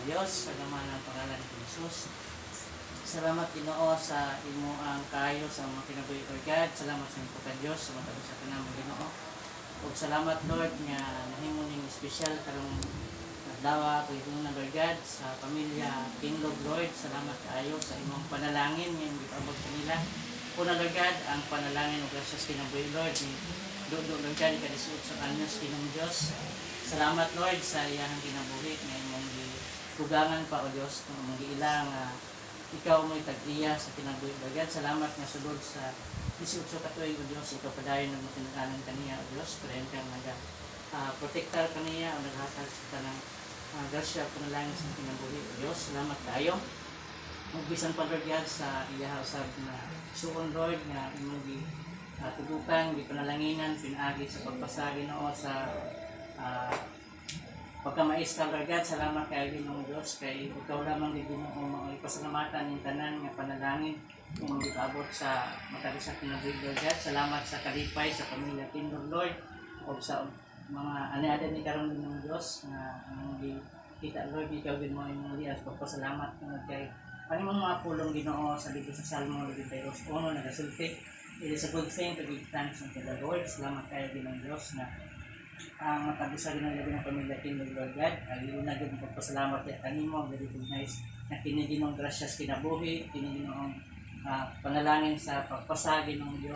Diyos, sa laman ng pangalan ni Jesus. Salamat Ginoo sa imo ang kayo sa mga kinabuhi Lord God. Salamat sa imo ka Dios sa matag sa kanang Ginoo. Ug salamat Lord nga nahimo ning espesyal karong adlaw kay na Lord God sa pamilya Kinlog Lord. Salamat kaayo sa imong panalangin nga gipabot kanila. Una Lord God, ang panalangin ug gracias kinabuhi Lord ni Dodo Lord God kadisuot sa anyos Ginoo Dios. Salamat Lord sa iyang kinabuhi nga imong tugangan pa o Dios kung mong giila nga ikaw mo'y tag-iya sa kinabuhi Lord God. Salamat nga sulod sa 18 katuig o Diyos, ikaw padayon ng matinaganan kaniya o Diyos, padayon kang protektar kaniya o naghatag sa tanang grasya panalangin sa kinabuhi o Diyos. Salamat tayo. Magbisan pa Lord God sa iyahausab na suon Lord nga imong tugukan, panalaningan, pinagi sa pagpasagi noo sa pagkamais ka Lord God. Salamat kay Ginoong Diyos kay ikaw lamang di Ginoo mga ipasalamatan ng tanan nga panalangin kung gipaabot sa matagisat na Lord God. Salamat sa kalipay sa pamilya Kinlog Lord o sa mga ani-adan ni karon Ginoong Diyos nga ang kita Lord ikaw Ginoo imong lias pagpasalamat tungod kay ano mong mga pulong Ginoo sa libro sa Salmo 22:1 nagasulti. It is a good thing to give thanks unto the Lord. Salamat kayo Ginoong Diyos na ang matagisa rin ng labi ng pamilya Kinlog Lord God. Ay na din pagpasalamat at kanimo, recognize na kiniginong gracias kinabuhi, kiniginong panalangin sa pagpasagi ng Diyos.